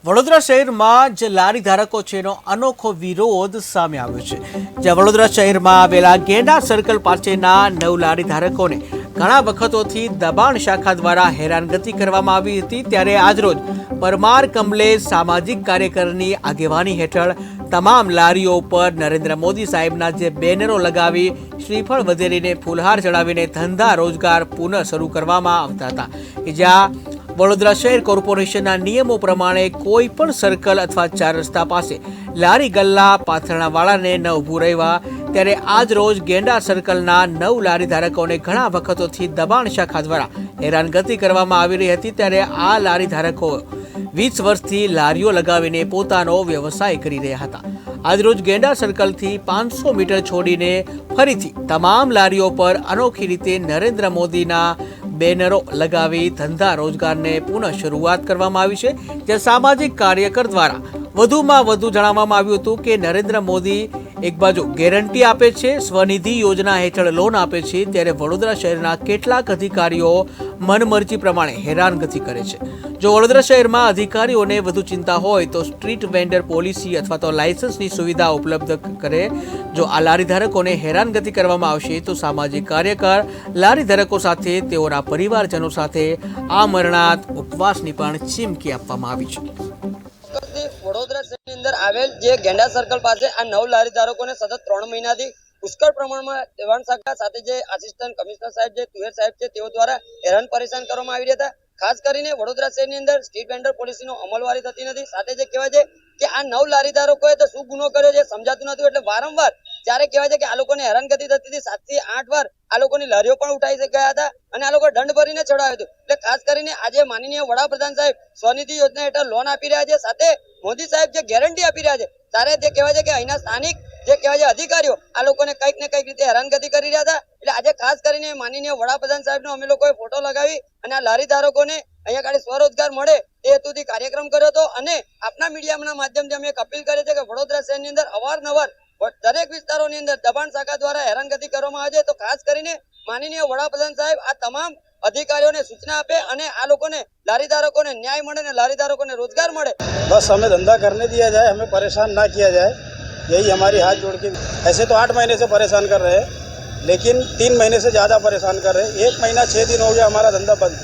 વડોદરા શહેરમાં જે લારી ધારકો છે એનો અનોખો વિરોધ સામે આવ્યો છે। જ્યાં વડોદરા શહેરમાં આવેલા ગેંડા સર્કલ પાસેના 9 લારી ધારકોને ઘણા વખતોથી દબાણ શાખા દ્વારા હેરાનગતિ કરવામાં આવી હતી, ત્યારે આજરોજ પરમાર કમલેશ સામાજિક કાર્યકરની આગેવાની હેઠળ તમામ લારીઓ પર નરેન્દ્ર મોદી સાહેબના જે બેનરો લગાવી શ્રીફળ વધેરીને ફૂલહાર ચડાવીને ધંધા રોજગાર પુનઃ શરૂ કરવામાં આવતા હતા, કે જ્યાં વડોદરા શહેર કોર્પોરેશનના નિયમો પ્રમાણે કોઈ પણ સર્કલ અથવા 4 રસ્તા પાસે લારી ગલ્લા પાથરણાવાળાને ન ઊભું રહેવા, ત્યારે આજ રોજ ગેંડા સર્કલના 9 લારી ધારકોને ઘણા વખતોથી દબાણ શાખા દ્વારા હેરાનગતિ કરવામાં આવી રહી હતી। ત્યારે આ લારી ધારકો 20 વર્ષથી લારીઓ લગાવીને પોતાનો વ્યવસાય કરી રહ્યા હતા। આજરોજ ગેંડા સર્કલથી 500 મીટર છોડીને ફરીથી તમામ લારીઓ પર અનોખી રીતે નરેન્દ્ર મોદીના બેનરો લગાવી ધંધા રોજગારને પુનઃ શરૂઆત કરવામાં આવી છે। જ્યાં સામાજિક કાર્યકર દ્વારા વધુમાં વધુ જણાવવામાં આવ્યું હતું કે નરેન્દ્ર મોદી એક બાજુ ગેરંટી આપે છે, સ્વનિધિ યોજના હેઠળ લોન આપે છે, ત્યારે વડોદરા શહેરના કેટલાક અધિકારીઓ મનમરજી પ્રમાણે હેરાનગતિ કરે છે। જો વડોદરા શહેરમાં અધિકારીઓને વધુ ચિંતા હોય તો સ્ટ્રીટ વેન્ડર પોલિસી અથવા તો લાયસન્સની સુવિધા ઉપલબ્ધ કરે। જો આ લારી ધારકોને હેરાનગતિ કરવામાં આવશે તો સામાજિક કાર્યકર લારી ધારકો સાથે તેઓના પરિવારજનો સાથે આમરણાંત ઉપવાસની પણ ચીમકી આપવામાં આવી છે। વડોદરા શહેરની અંદર આવેલ જે ગેંડા સર્કલ પાસે આ 9 લારી ધારકોને સતત 3 મહિનાથી પુષ્કળ પ્રમાણમાં દબાણ શાખા સાથે જે આસિસ્ટન્ટ કમિશનર સાહેબ જે તુવેર સાહેબ છે તેઓ દ્વારા હેરાન પરેશાન કરવામાં આવી રહ્યા હતા। ખાસ કરીને વડોદરા શહેરની અંદર સ્ટ્રીટ વેન્ડર પોલિસીનો અમલવારી થતી નથી। સાથે જે કહેવાય છે કે આ 9 લારી ધારકોએ તો શું ગુનો કર્યો છે સમજાતું નથી, એટલે વારંવાર જ્યારે કહેવાય છે કે આ લોકોને હેરાનગતિ થતી હતી, 7 થી 8 વાર આ લોકોની લારીઓ પણ ઉઠાઈ ગયા હતા અને આ લોકો દંડ ભરીને છોડાવ્યું હતું। એટલે ખાસ કરીને આજે માનનીય વડાપ્રધાન સાહેબ સ્વનિધિ યોજના હેઠળ લોન આપી રહ્યા છે, સાથે મોદી સાહેબ જે ગેરંટી આપી રહ્યા છે, ત્યારે જે કહેવાય છે કે અહીંના સ્થાનિક જે કહેવાય છે અધિકારીઓ આ લોકોને કંઈક ને કંઈક રીતે હેરાનગતિ કરી રહ્યા હતા। એટલે આજે ખાસ કરીને માનનીય વડાપ્રધાન સાહેબનો અમે લોકોએ ફોટો લગાવી અને આ લારી ધારકોને અહીંયા આગળ સ્વરોજગાર મળે એ હેતુથી કાર્યક્રમ કર્યો હતો। અને આપના મીડિયાના માધ્યમથી અમે એક અપીલ કરીએ છીએ કે વડોદરા શહેરની અંદર અવારનવાર દરેક વિસ્તારોની અંદર દબાણ શાખા દ્વારા હેરાનગતિ કરવામાં આવે છે, તો ખાસ કરીને માનનીય વડાપ્રધાન સાહેબ આ તમામ अधिकारियों ने सूचना आपे અને આ લોકોને લારી ધારકોને ન્યાય મળે ને લારી ધાरकों ने रोजगार મળે। बस हमें धंधा करने दिया जाए, हमें परेशान ना किया जाए, यही हमारी हाथ जोड़ के। ऐसे तो 8 महीने से परेशान कर रहे हैं, लेकिन 3 महीने से ज़्यादा परेशान कर रहे हैं। 1 महीना 6 दिन हो गया हमारा धंधा बंद।